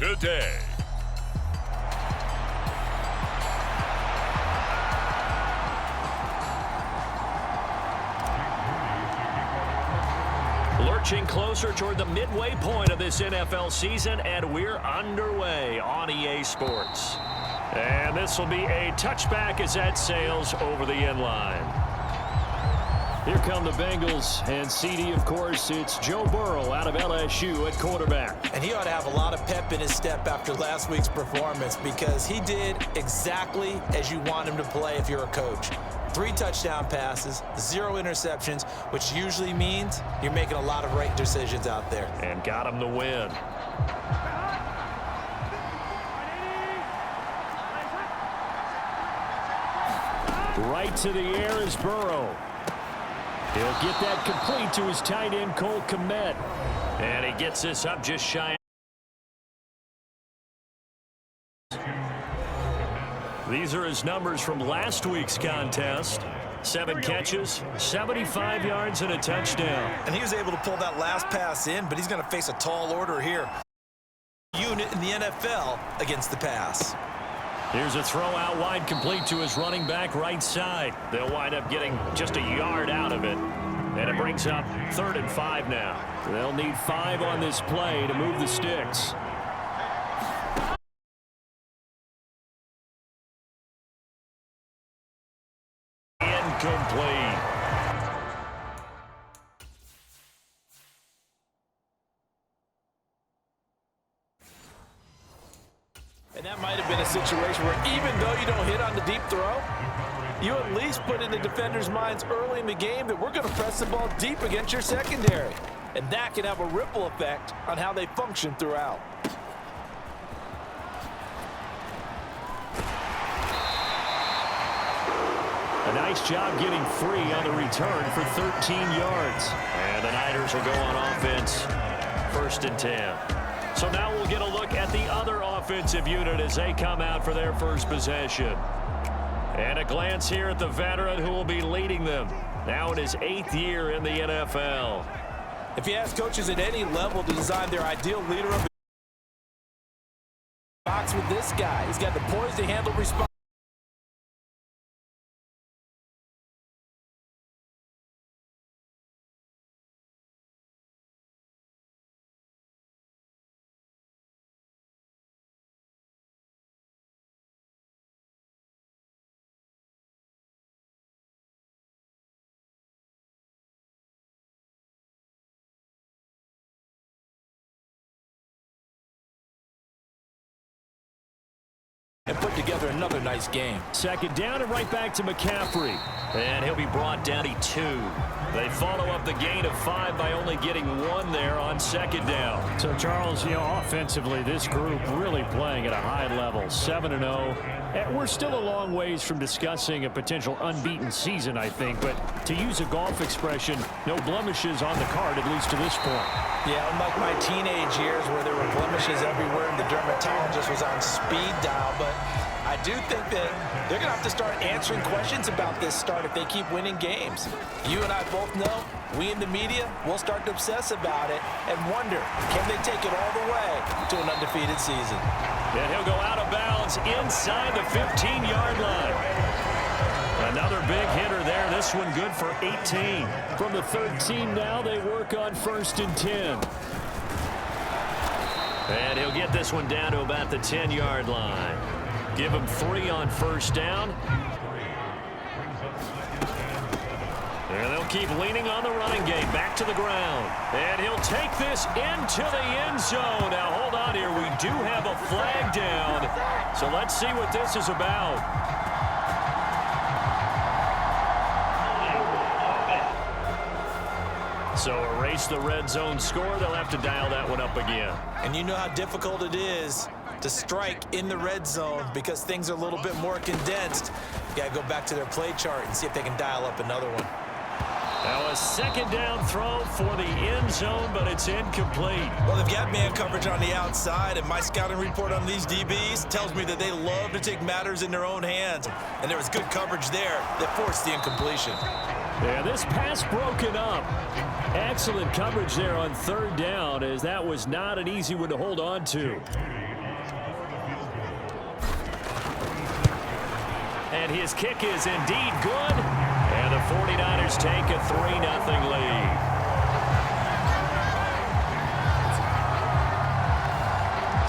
today. Lurching closer toward the midway point of this NFL season, and we're underway on EA Sports. And this will be a touchback as that sails over the end line. Here come the Bengals, and CD, of course, it's Joe Burrow out of LSU at quarterback. And he ought to have a lot of pep in his step after last week's performance, because he did exactly as you want him to play if you're a coach. 3 touchdown passes, 0 interceptions, which usually means you're making a lot of right decisions out there. And got him the win. Right to the air is Burrow. He'll get that complete to his tight end, Cole Kmet. And he gets this up just shy. These are his numbers from last week's contest. 7 catches, 75 yards, and a touchdown. And he was able to pull that last pass in, but he's going to face a tall order here. Unit in the NFL against the pass. Here's a throw out wide, complete to his running back right side. They'll wind up getting just a yard out of it. And it brings up 3rd and 5 now. They'll need 5 on this play to move the sticks. Incomplete. And that might have been a situation where even though you don't hit on the deep throw, you at least put in the defender's minds early in the game that we're going to press the ball deep against your secondary. And that can have a ripple effect on how they function throughout. A nice job getting free on the return for 13 yards. And the Niners will go on offense, 1st and 10. So now we'll get a look at the other offensive unit as they come out for their first possession. And a glance here at the veteran who will be leading them now in his 8th year in the NFL. If you ask coaches at any level to design their ideal leader of the box with this guy, he's got the poise to handle response. And put together another nice game. 2nd down and right back to McCaffrey. And he'll be brought down to 2. They follow up the gain of 5 by only getting 1 there on 2nd down. So, Charles, offensively, this group really playing at a high level, 7-0. And we're still a long ways from discussing a potential unbeaten season, I think. But to use a golf expression, no blemishes on the card, at least to this point. Yeah, unlike my teenage years where there were blemishes everywhere and the dermatologist was on speed dial. But I do think that they're going to have to start answering questions about this start if they keep winning games. You and I both know, we in the media, will start to obsess about it and wonder, can they take it all the way to an undefeated season? And he'll go out of bounds inside the 15-yard line. Another big hitter there. This one good for 18. From the 13 now, they work on 1st and 10. And he'll get this one down to about the 10-yard line. Give him 3 on 1st down. And they'll keep leaning on the running game. Back to the ground. And he'll take this into the end zone. Now, hold on here. We do have a flag down. So let's see what this is about. So erase the red zone score. They'll have to dial that one up again. And you know how difficult it is to strike in the red zone because things are a little bit more condensed. You got to go back to their play chart and see if they can dial up another one. Now a 2nd down throw for the end zone, but it's incomplete. Well, they've got man coverage on the outside, and my scouting report on these DBs tells me that they love to take matters in their own hands. And there was good coverage there that forced the incompletion. Yeah, this pass broken up. Excellent coverage there on 3rd down, as that was not an easy one to hold on to. And his kick is indeed good. And the 49ers take a 3-0 lead.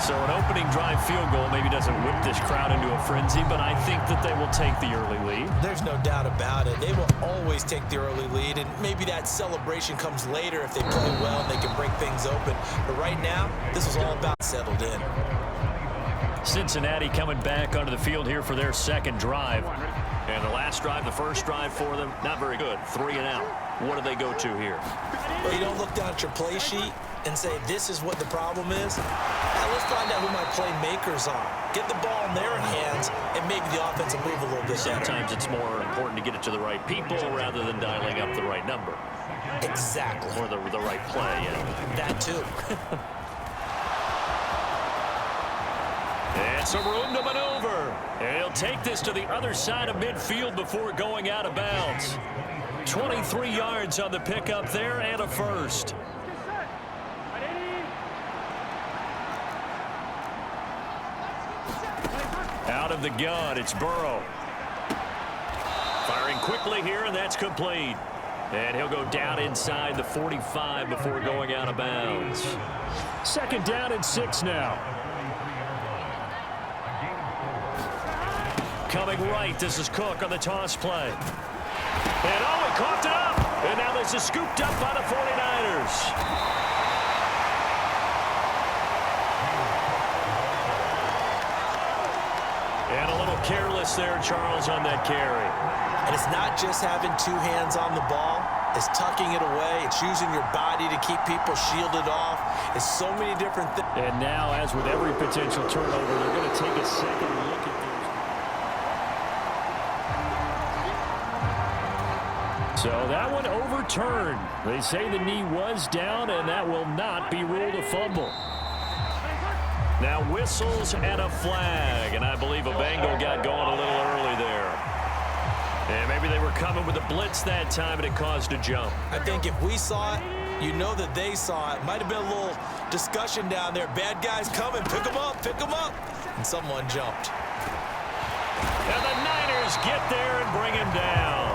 So an opening drive field goal maybe doesn't whip this crowd into a frenzy, but I think that they will take the early lead. There's no doubt about it. They will always take the early lead, and maybe that celebration comes later if they play well and they can break things open. But right now, this was all about settled in. Cincinnati coming back onto the field here for their second drive. And the last drive, the first drive for them, not very good. 3 and out. What do they go to here? Well, you don't look down at your play sheet and say, this is what the problem is. Now, let's find out who my playmakers are. Get the ball in their hands, and maybe the offense will move a little bit better. Sometimes it's more important to get it to the right people rather than dialing up the right number. Exactly. Or the right play, yeah. That too. And some room to maneuver. And he'll take this to the other side of midfield before going out of bounds. 23 yards on the pickup there and a first. Out of the gun, it's Burrow. Firing quickly here, and that's complete. And he'll go down inside the 45 before going out of bounds. 2nd down and 6 now. Coming right, this is Cook on the toss play. And oh, he coughed it up. And now this is scooped up by the 49ers. And a little careless there, Charles, on that carry. And it's not just having 2 hands on the ball. It's tucking it away. It's using your body to keep people shielded off. It's so many different things. And now, as with every potential turnover, they're going to take a second look at those. So that one overturned. They say the knee was down, and that will not be ruled a fumble. Now whistles and a flag, and I believe a Bengal got going a little early there. And maybe they were coming with a blitz that time, and it caused a jump. I think if we saw it, you know that they saw it. Might have been a little discussion down there. Bad guys coming. Pick them up. Pick them up. And someone jumped. And the Niners get there and bring him down.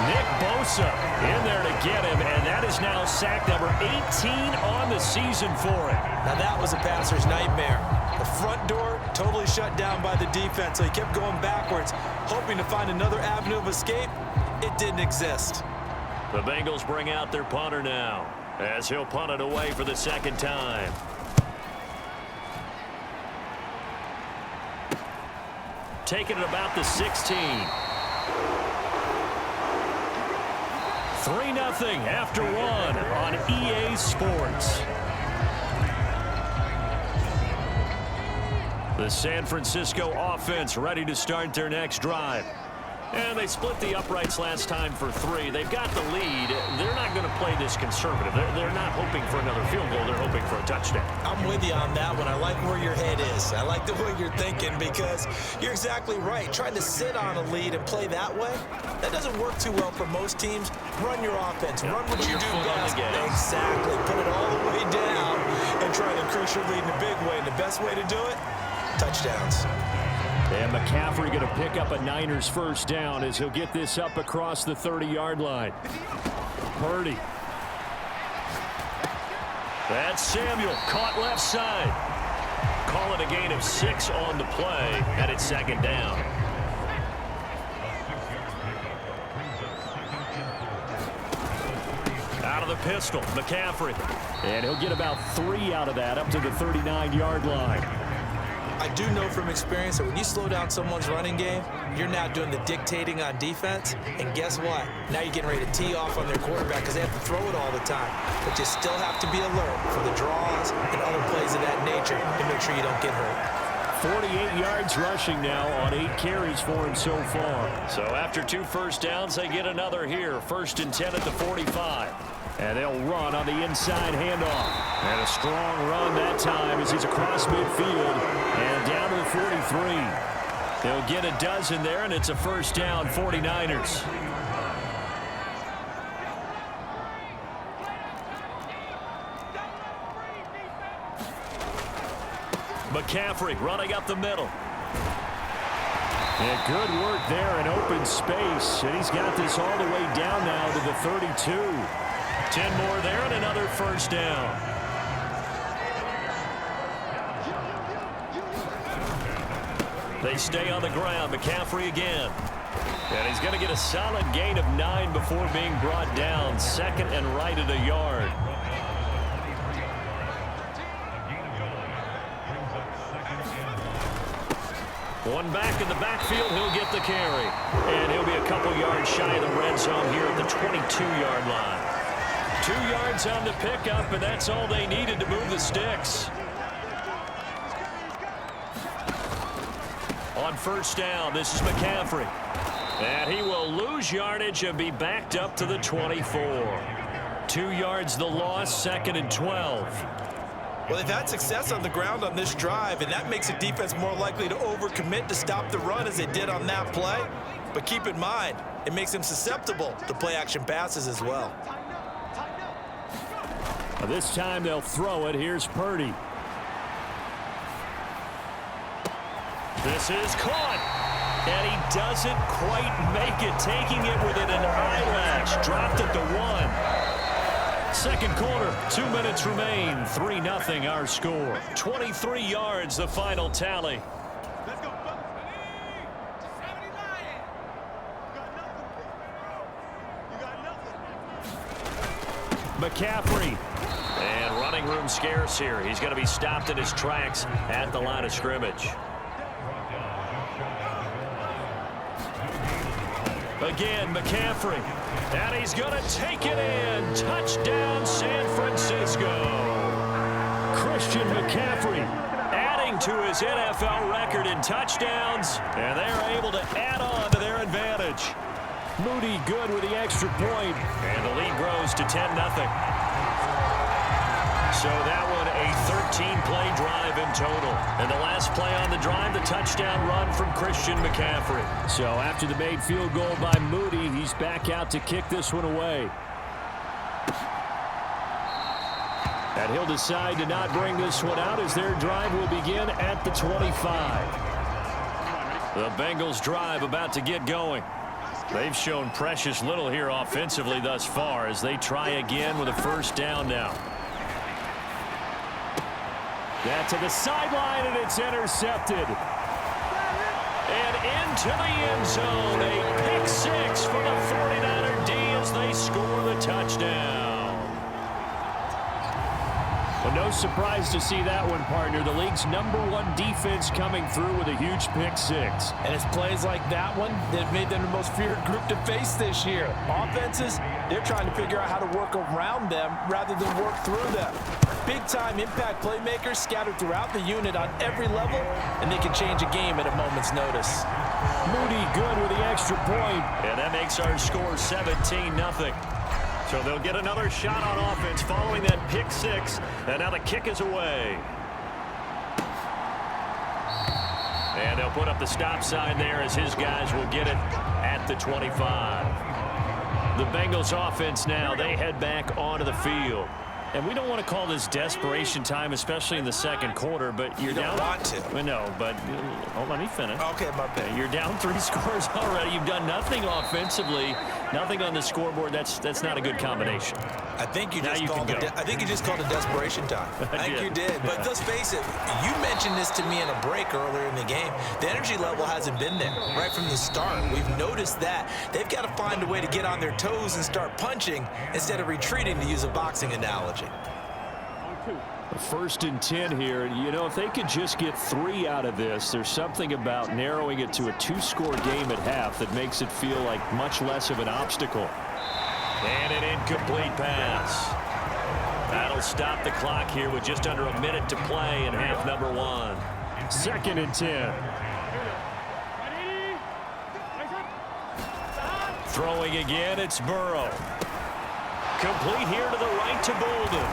Nick Bosa in there to get him, and that is now sack number 18 on the season for him. Now that was a passer's nightmare. The front door totally shut down by the defense, so he kept going backwards, hoping to find another avenue of escape. It didn't exist. The Bengals bring out their punter now, as he'll punt it away for the second time. Taking it about the 16. 3-0 after 1 on EA Sports. The San Francisco offense ready to start their next drive. And they split the uprights last time for 3. They've got the lead. They're not going to play this conservative. They're not hoping for another field goal. They're hoping for a touchdown. I'm with you on that one. I like where your head is. I like the way you're thinking because you're exactly right. Trying to sit on a lead and play that way, that doesn't work too well for most teams. Run your offense. Run what you do best. Exactly. Put it all the way down and try to increase your lead in a big way. And the best way to do it, touchdowns. And McCaffrey going to pick up a Niners first down as he'll get this up across the 30-yard line. Purdy. That's Samuel caught left side. Call it a gain of 6 on the play, and it's 2nd down. Out of the pistol, McCaffrey. And he'll get about 3 out of that up to the 39-yard line. I do know from experience that when you slow down someone's running game, you're now doing the dictating on defense. And guess what? Now you're getting ready to tee off on their quarterback because they have to throw it all the time. But you still have to be alert for the draws and other plays of that nature to make sure you don't get hurt. 48 yards rushing now on 8 carries for him so far. So after 2 first downs, they get another here. 1st and 10 at the 45. And they'll run on the inside handoff. And a strong run that time as he's across midfield and down to the 43. They'll get a dozen there, and it's a first down, 49ers. McCaffrey running up the middle. Yeah, good work there in open space. And he's got this all the way down now to the 32. 10 more there and another first down. They stay on the ground. McCaffrey again. And he's going to get a solid gain of 9 before being brought down. Second and right at a yard. One back in the backfield. He'll get the carry. And he'll be a couple yards shy of the red zone here at the 22-yard line. 2 yards on the pickup, and that's all they needed to move the sticks. On first down, this is McCaffrey. And he will lose yardage and be backed up to the 24. 2 yards the loss, second and 12. Well, they've had success on the ground on this drive, and that makes the defense more likely to overcommit to stop the run as they did on that play. But keep in mind, it makes them susceptible to play-action passes as well. This time they'll throw it. Here's Purdy. This is caught. And he doesn't quite make it, taking it within an eyelash. Dropped at the 1. Second quarter, 2 minutes remain. 3-0 our score. 23 yards the final tally. McCaffrey. And running room scarce here. He's going to be stopped in his tracks at the line of scrimmage. Again, McCaffrey. And he's going to take it in. Touchdown, San Francisco. Christian McCaffrey adding to his NFL record in touchdowns. And they're able to add on to their advantage. Moody good with the extra point. And the lead grows to 10-0. So that one a 13-play drive in total. And the last play on the drive, the touchdown run from Christian McCaffrey. So after the made field goal by Moody, he's back out to kick this one away. And he'll decide to not bring this one out as their drive will begin at the 25. The Bengals drive about to get going. They've shown precious little here offensively thus far as they try again with a first down now. That to the sideline, and it's intercepted. And into the end zone. A pick six for the 49er D as they score the touchdown. Well, no surprise to see that one, partner. The league's #1 defense coming through with a huge pick six. And it's plays like that one that made them the most feared group to face this year. Offenses, they're trying to figure out how to work around them rather than work through them. Big-time impact playmakers scattered throughout the unit on every level, and they can change a game at a moment's notice. Moody good with the extra point. And that makes our score 17-0. So they'll get another shot on offense following that pick six. And now the kick is away. And they'll put up the stop sign there as his guys will get it at the 25. The Bengals offense now, they head back onto the field. And we don't want to call this desperation time, especially in the second quarter, but you're down. You don't want to. No, but let me finish. Okay, my bad. You're down 3 scores already. You've done nothing offensively, nothing on the scoreboard. That's not a good combination. I think you just called it desperation time. I think you did. But let's face it, you mentioned this to me in a break earlier in the game. The energy level hasn't been there right from the start. We've noticed that. They've got to find a way to get on their toes and start punching instead of retreating, to use a boxing analogy. First and 10 here. You know, if they could just get 3 out of this, there's something about narrowing it to a 2-score game at half that makes it feel like much less of an obstacle. And an incomplete pass. That'll stop the clock here with just under a minute to play in half number 1. Second and 10. Throwing again, it's Burrow. Complete here to the right to Bolden.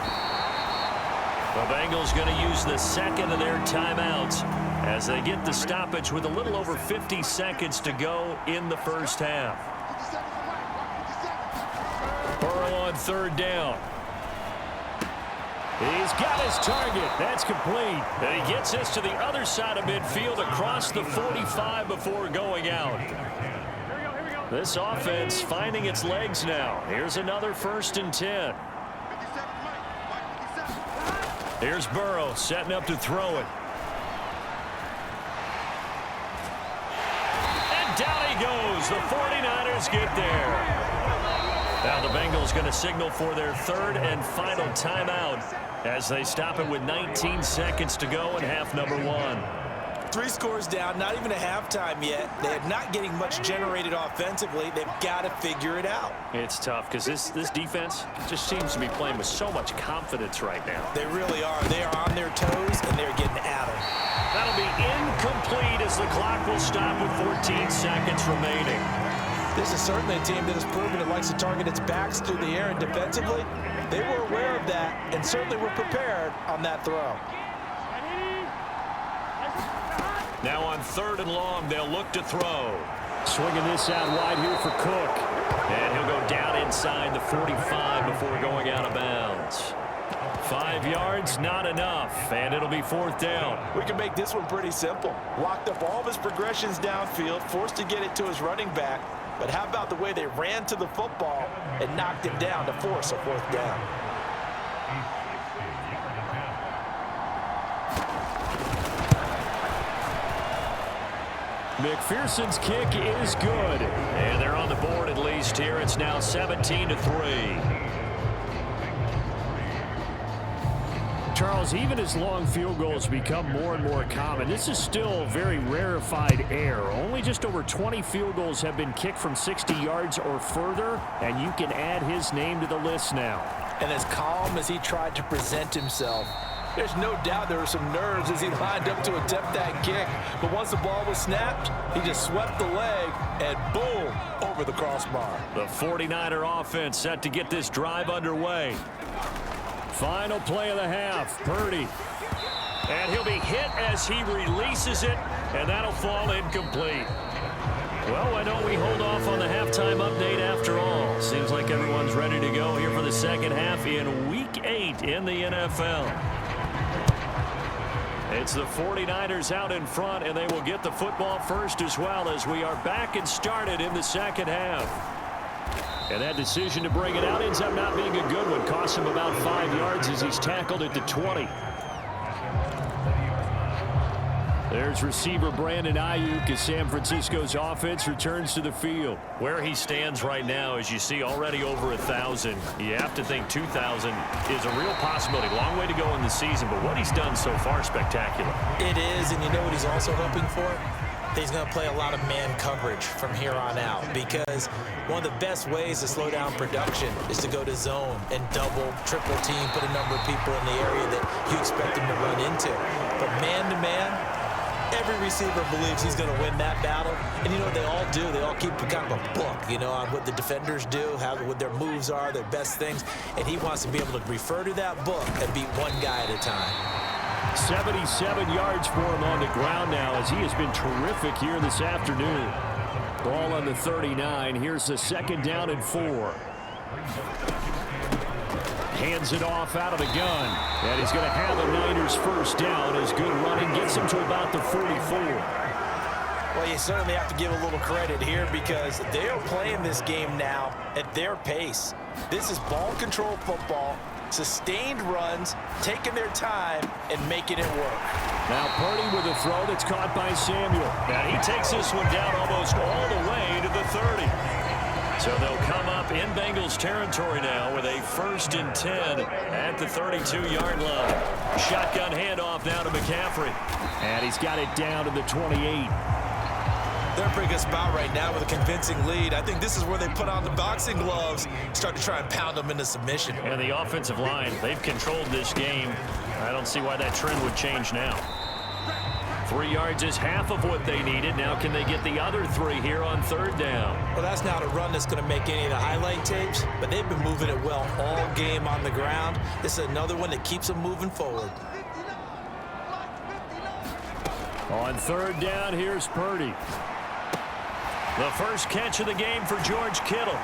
The Bengals going to use the second of their timeouts as they get the stoppage with a little over 50 seconds to go in the first half. Burrow on third down. He's got his target. That's complete. And he gets this to the other side of midfield across the 45 before going out. This offense finding its legs now. Here's another 1st and 10. Here's Burrow setting up to throw it. And down he goes. The 49ers get there. Now the Bengals going to signal for their 3rd and final timeout as they stop it with 19 seconds to go in half number 1. 3 scores down, not even a halftime yet. They're not getting much generated offensively. They've got to figure it out. It's tough because this defense just seems to be playing with so much confidence right now. They really are. They are on their toes, and they're getting at them. That'll be incomplete as the clock will stop with 14 seconds remaining. This is certainly a team that has proven it likes to target its backs through the air, and defensively, they were aware of that and certainly were prepared on that throw. Now on 3rd and long, they'll look to throw. Swinging this out wide here for Cook. And he'll go down inside the 45 before going out of bounds. 5 yards, not enough, and it'll be 4th down. We can make this one pretty simple. Locked up all of his progressions downfield, forced to get it to his running back. But how about the way they ran to the football and knocked him down to force a 4th down? McPherson's kick is good. And they're on the board at least here. It's now 17-3. Charles, even as long field goals become more and more common, this is still very rarefied air. Only just over 20 field goals have been kicked from 60 yards or further, and you can add his name to the list now. And as calm as he tried to present himself, there's no doubt there were some nerves as he lined up to attempt that kick. But once the ball was snapped, he just swept the leg and boom, over the crossbar. The 49er offense set to get this drive underway. Final play of the half, Purdy. And he'll be hit as he releases it, and that'll fall incomplete. Well, why don't we hold off on the halftime update after all? Seems like everyone's ready to go here for the second half in Week 8 in the NFL. It's the 49ers out in front, and they will get the football first as well as we are back and started in the second half. And that decision to bring it out ends up not being a good one. Costs him about 5 yards as he's tackled at the 20. There's receiver Brandon Ayuk as San Francisco's offense returns to the field. Where he stands right now, as you see, already over 1,000. You have to think 2,000 is a real possibility. Long way to go in the season, but what he's done so far, spectacular. It is, and you know what he's also hoping for? He's going to play a lot of man coverage from here on out, because one of the best ways to slow down production is to go to zone and double, triple team, put a number of people in the area that you expect him to run into. But man-to-man, every receiver believes he's going to win that battle. And you know what they all do? They all keep kind of a book, you know, on what the defenders do, what their moves are, their best things. And he wants to be able to refer to that book and beat one guy at a time. 77 yards for him on the ground now as he has been terrific here this afternoon. Ball on the 39. Here's the 2nd down and 4. Hands it off out of the gun. And he's going to have the Niners first down as good running gets him to about the 44. Well, you certainly have to give a little credit here because they are playing this game now at their pace. This is ball control football, sustained runs, taking their time, and making it work. Now Purdy with a throw that's caught by Samuel. Now he takes this one down almost all the way to the 30. So they'll come up in Bengals territory now with a 1st and 10 at the 32-yard line. Shotgun handoff now to McCaffrey. And he's got it down to the 28. They're in a pretty good spot right now with a convincing lead. I think this is where they put on the boxing gloves, start to try and pound them into submission. And the offensive line, they've controlled this game. I don't see why that trend would change now. 3 yards is half of what they needed. Now can they get the other 3 here on 3rd down? Well, that's not a run that's going to make any of the highlight tapes, but they've been moving it well all game on the ground. This is another one that keeps them moving forward. On 3rd down, here's Purdy. The first catch of the game for George Kittle.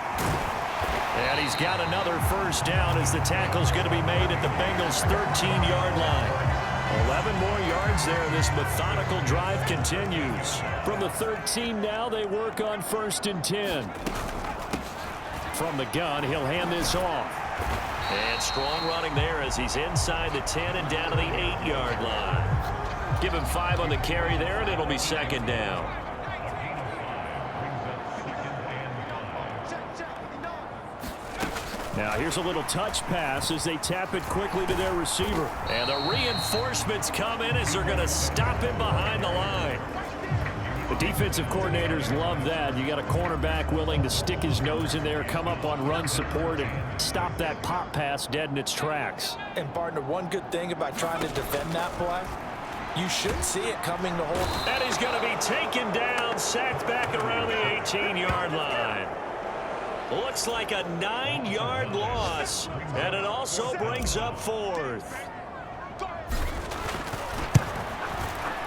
And he's got another first down as the tackle's going to be made at the Bengals' 13-yard line. 11 more yards there. This methodical drive continues. From the 13 now, they work on 1st and 10. From the gun, he'll hand this off. And strong running there as he's inside the 10 and down to the 8-yard line. Give him 5 on the carry there, and it'll be 2nd down. Now here's a little touch pass as they tap it quickly to their receiver. And the reinforcements come in as they're going to stop him behind the line. The defensive coordinators love that. You got a cornerback willing to stick his nose in there, come up on run support, and stop that pop pass dead in its tracks. And, partner, one good thing about trying to defend that play, you should see it coming to hold. And he's going to be taken down, sacked back around the 18-yard line. Looks like a 9-yard loss, and it also brings up 4th.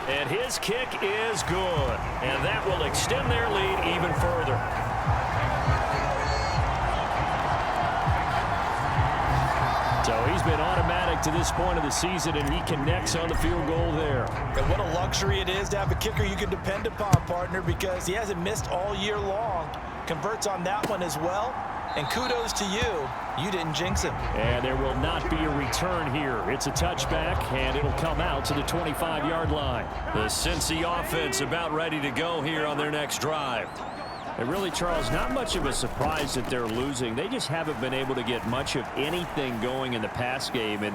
And his kick is good, and that will extend their lead even further. So he's been automatic to this point of the season, and he connects on the field goal there. And what a luxury it is to have a kicker you can depend upon, partner, because he hasn't missed all year long. Converts on that one as well. And kudos to you. You didn't jinx him. And there will not be a return here. It's a touchback, and it'll come out to the 25-yard line. The Cincy offense about ready to go here on their next drive. And really, Charles, not much of a surprise that they're losing. They just haven't been able to get much of anything going in the pass game. And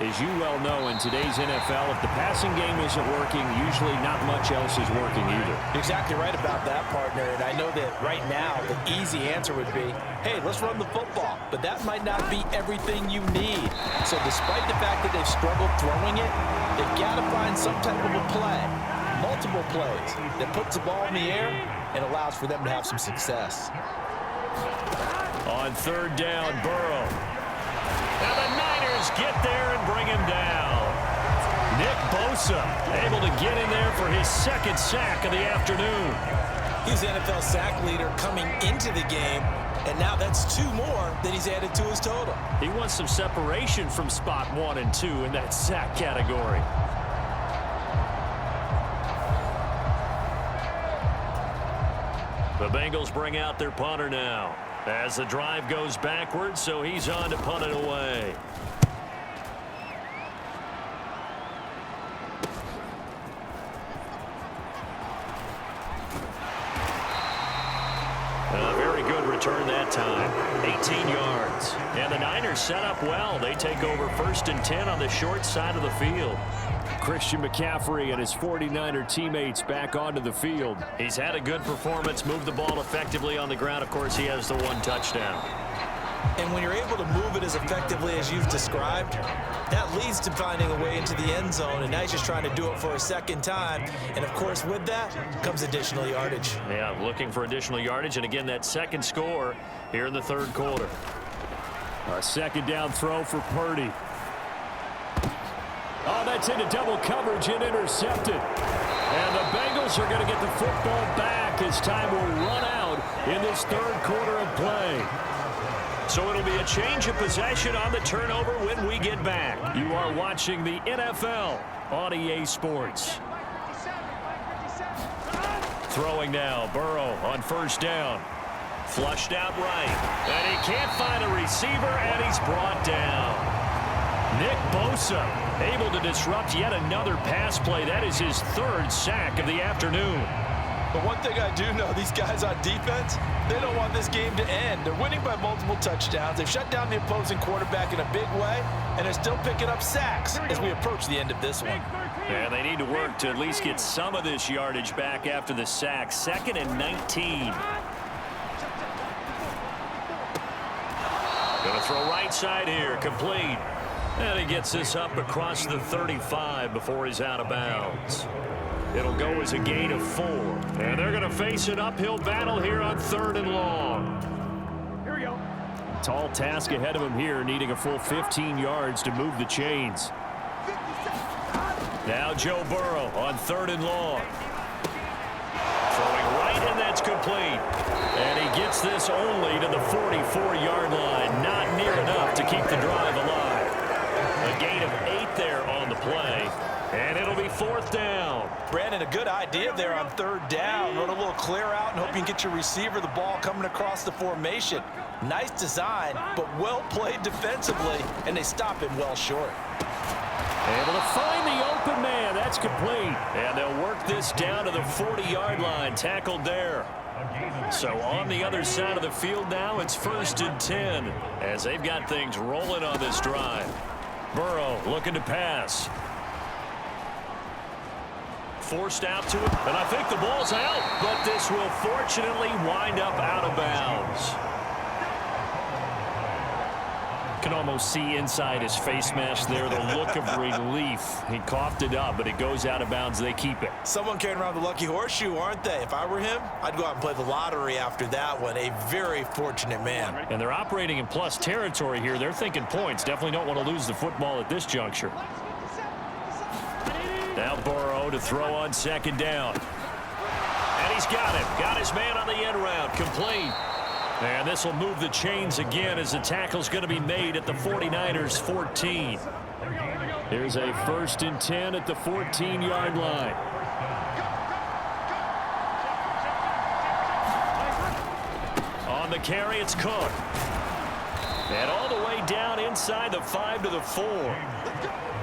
as you well know, in today's NFL, if the passing game isn't working, usually not much else is working either. You're exactly right about that, partner. And I know that right now the easy answer would be, hey, let's run the football. But that might not be everything you need. So despite the fact that they've struggled throwing it, they've got to find some type of a play, multiple plays, that puts the ball in the air and allows for them to have some success. On 3rd down, Burrow. Now the Niners get there and bring him down. Nick Bosa able to get in there for his 2nd sack of the afternoon. He's the NFL sack leader coming into the game, and now that's 2 more that he's added to his total. He wants some separation from spot 1 and 2 in that sack category. The Bengals bring out their punter now as the drive goes backwards, so he's on to punt it away. A very good return that time. 18 yards. And the Niners set up well. They take over 1st and 10 on the short side of the field. Christian McCaffrey and his 49er teammates back onto the field. He's had a good performance, moved the ball effectively on the ground. Of course, he has the 1 touchdown. And when you're able to move it as effectively as you've described, that leads to finding a way into the end zone, and now he's just trying to do it for a 2nd time. And, of course, with that comes additional yardage. Yeah, looking for additional yardage, and again, that 2nd score here in the 3rd quarter. A 2nd down throw for Purdy. Oh, that's into double coverage and intercepted. And the Bengals are going to get the football back as time will run out in this 3rd quarter of play. So it'll be a change of possession on the turnover when we get back. You are watching the NFL on EA Sports. Throwing now, Burrow on 1st down. Flushed out right. And he can't find a receiver, and he's brought down. Nick Bosa able to disrupt yet another pass play. That is his 3rd sack of the afternoon. But one thing I do know, these guys on defense, they don't want this game to end. They're winning by multiple touchdowns. They've shut down the opposing quarterback in a big way, and they're still picking up sacks as we approach the end of this one. And they need to work to at least get some of this yardage back after the sack. 2nd and 19. Going to throw right side here, complete. And he gets this up across the 35 before he's out of bounds. It'll go as a gain of 4. And they're going to face an uphill battle here on 3rd and long. Here we go. Tall task ahead of him here, needing a full 15 yards to move the chains. Now Joe Burrow on 3rd and long. Throwing right, and that's complete. And he gets this only to the 44-yard line. Not near enough to keep the drive alive. A gain of 8 there on the play. And it'll be 4th down. Brandon, a good idea there on 3rd down. Run a little clear out and hope you can get your receiver the ball coming across the formation. Nice design, but well played defensively, and they stop him well short. Able to find the open man. That's complete. And they'll work this down to the 40-yard line. Tackled there. So on the other side of the field now, it's 1st and 10 as they've got things rolling on this drive. Burrow looking to pass. Forced out to it, and I think the ball's out, but this will fortunately wind up out of bounds. Can almost see inside his face mask there the look of relief. He coughed it up, but it goes out of bounds. They keep it. Someone carrying around the lucky horseshoe, aren't they? If I were him, I'd go out and play the lottery after that one. A very fortunate man. And they're operating in plus territory here. They're thinking points. Definitely don't want to lose the football at this juncture. Now Burrow to throw on 2nd down. And he's got him. Got his man on the end route. Complete. And this will move the chains again as the tackle's going to be made at the 49ers 14. Here's a 1st and 10 at the 14-yard line. On the carry, it's Cook. And all the way down inside the 5 to the 4.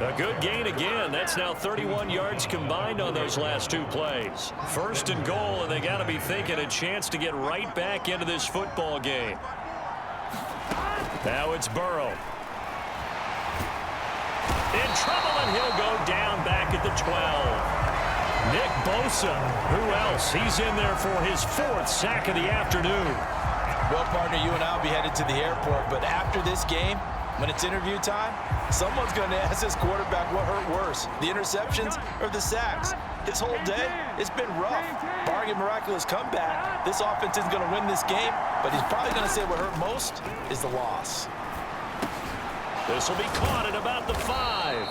A good gain again. That's now 31 yards combined on those last 2 plays. 1st and goal, and they got to be thinking a chance to get right back into this football game. Now it's Burrow. In trouble, and he'll go down back at the 12. Nick Bosa. Who else? He's in there for his 4th sack of the afternoon. Well, partner, you and I will be headed to the airport, but after this game, when it's interview time, someone's going to ask this quarterback what hurt worse, the interceptions or the sacks. His whole day, it's been rough. Barring a miraculous comeback, this offense isn't going to win this game, but he's probably going to say what hurt most is the loss. This will be caught at about the 5.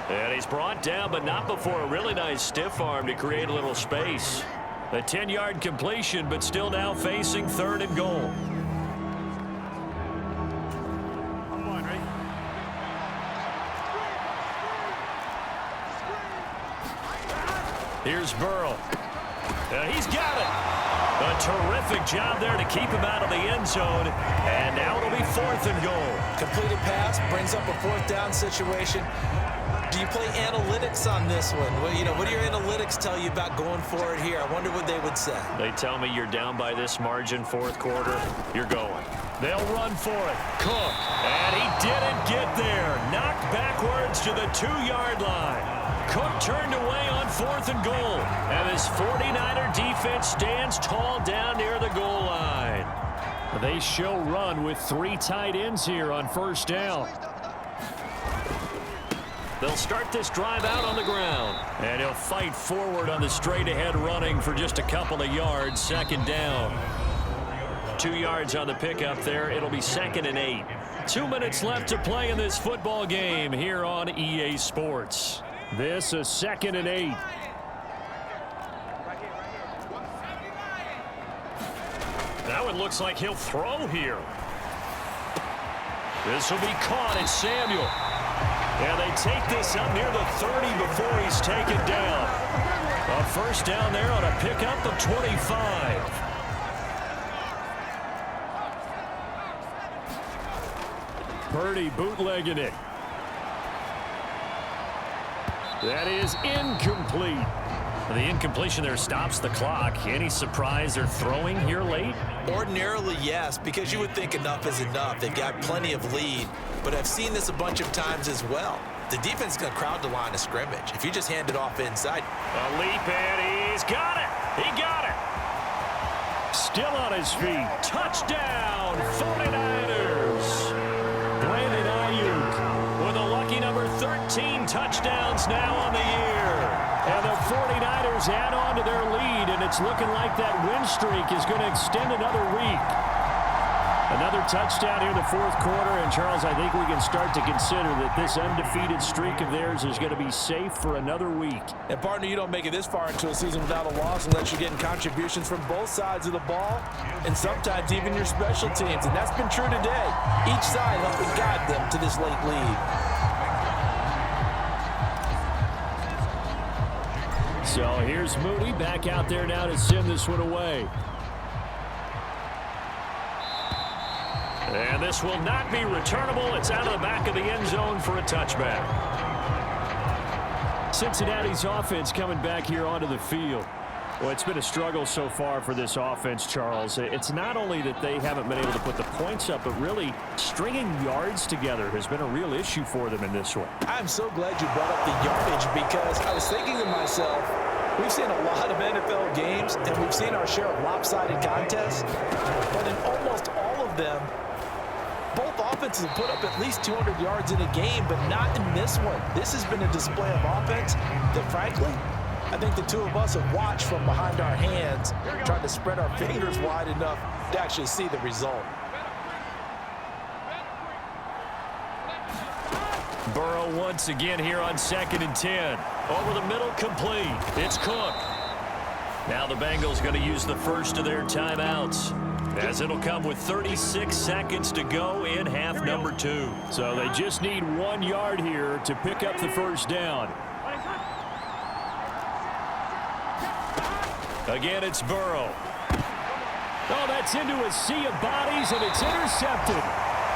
And he's brought down, but not before a really nice stiff arm to create a little space. A 10-yard completion, but still now facing 3rd and goal. Here's Burrow. He's got it. A terrific job there to keep him out of the end zone. And now it'll be 4th and goal. Completed pass brings up a 4th down situation. Do you play analytics on this one? Well, you know, what do your analytics tell you about going for it here? I wonder what they would say. They tell me you're down by this margin, 4th quarter. You're going. They'll run for it. Cook. And he didn't get there. Knocked backwards to the 2-yard line. Cook turned away on 4th and goal. And this 49er defense stands tall down near the goal line. They show run with 3 tight ends here on 1st down. They'll start this drive out on the ground. And he'll fight forward on the straight-ahead running for just a couple of yards. 2nd down. 2 yards on the pickup there. It'll be 2nd and 8. 2 minutes left to play in this football game here on EA Sports. This is 2nd and 8. Now it looks like he'll throw here. This will be caught. It's Samuel. And they take this up near the 30 before he's taken down. A 1st down there on a pickup of 25. Purdy bootlegging it. That is incomplete. The incompletion there stops the clock. Any surprise they're throwing here late? Ordinarily, yes, because you would think enough is enough. They've got plenty of lead, but I've seen this a bunch of times as well. The defense is going to crowd the line of scrimmage. If you just hand it off inside. A leap, and he's got it. He got it. Still on his feet. Touchdown, 49ers. Brandon Ayuk with a lucky number 13 touchdowns now on the year. And the 49ers add on to their lead, and it's looking like that win streak is going to extend another week. Another touchdown here in the fourth quarter, and Charles, I think we can start to consider that this undefeated streak of theirs is going to be safe for another week. And partner, you don't make it this far into a season without a loss unless you're getting contributions from both sides of the ball and sometimes even your special teams, and that's been true today. Each side helping guide them to this late lead. So here's Moody back out there now to send this one away. And this will not be returnable. It's out of the back of the end zone for a touchback. Cincinnati's offense coming back here onto the field. Well, it's been a struggle so far for this offense, Charles. It's not only that they haven't been able to put the points up, but really stringing yards together has been a real issue for them in this one. I'm so glad you brought up the yardage because I was thinking to myself, we've seen a lot of NFL games and we've seen our share of lopsided contests, but in almost all of them, both offenses have put up at least 200 yards in a game, but not in this one. This has been a display of offense that, frankly, I think the two of us have watched from behind our hands, trying to spread our fingers wide enough to actually see the result. Burrow once again here on 2nd and 10. Over the middle, complete. It's Cook. Now the Bengals going to use the first of their timeouts, as it'll come with 36 seconds to go in half number 2. So they just need 1 yard here to pick up the first down. Again, it's Burrow. Oh, that's into a sea of bodies, and it's intercepted.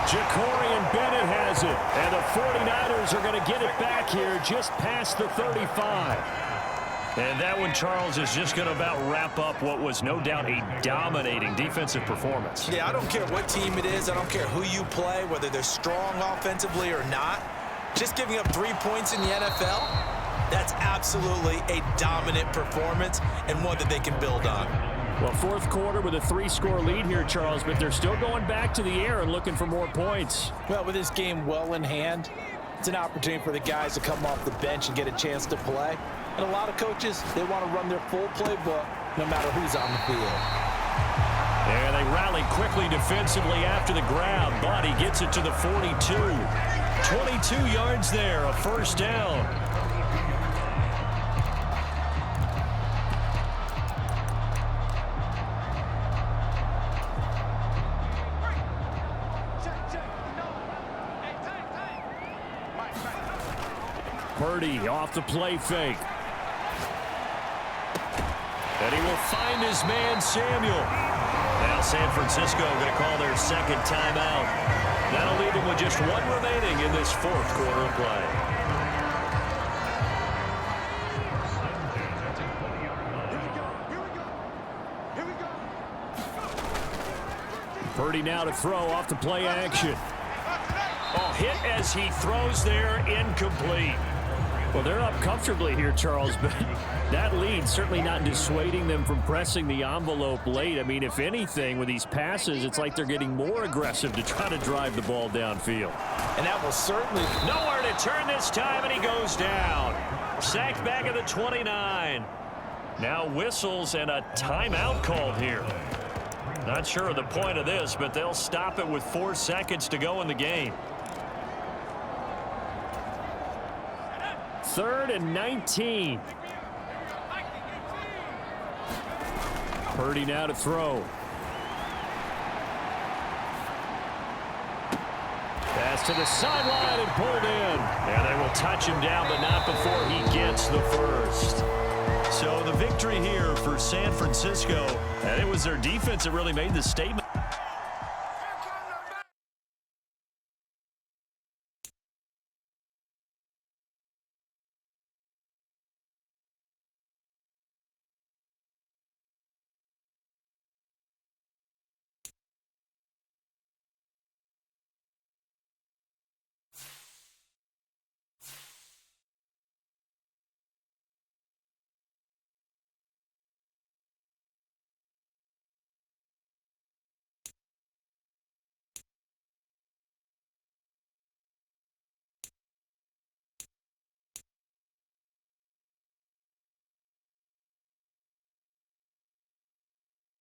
Jacorian Bennett has it, and the 49ers are going to get it back here just past the 35. And that one, Charles, is just going to about wrap up what was no doubt a dominating defensive performance. Yeah, I don't care what team it is. I don't care who you play, whether they're strong offensively or not. Just giving up 3 points in the NFL, that's absolutely a dominant performance and one that they can build on. Well, fourth quarter with a 3-score lead here, Charles, but they're still going back to the air and looking for more points. Well, with this game well in hand, it's an opportunity for the guys to come off the bench and get a chance to play. And a lot of coaches, they want to run their full playbook no matter who's on the field. And they rally quickly defensively after the grab. But he gets it to the 42. 22 yards there, a first down. Purdy off the play fake. And he will find his man, Samuel. Now San Francisco going to call their second timeout. That'll leave them with just 1 remaining in this fourth quarter of play. Purdy now to throw off the play action. Oh, hit as he throws there, incomplete. Well, they're up comfortably here, Charles, but that lead certainly not dissuading them from pressing the envelope late. I mean, if anything, with these passes, it's like they're getting more aggressive to try to drive the ball downfield. And that will certainly... Nowhere to turn this time, and he goes down. Sacked back at the 29. Now whistles and a timeout called here. Not sure of the point of this, but they'll stop it with 4 seconds to go in the game. 3rd and 19. Purdy now to throw. Pass to the sideline and pulled in. And they will touch him down, but not before he gets the first. So the victory here for San Francisco, and it was their defense that really made the statement.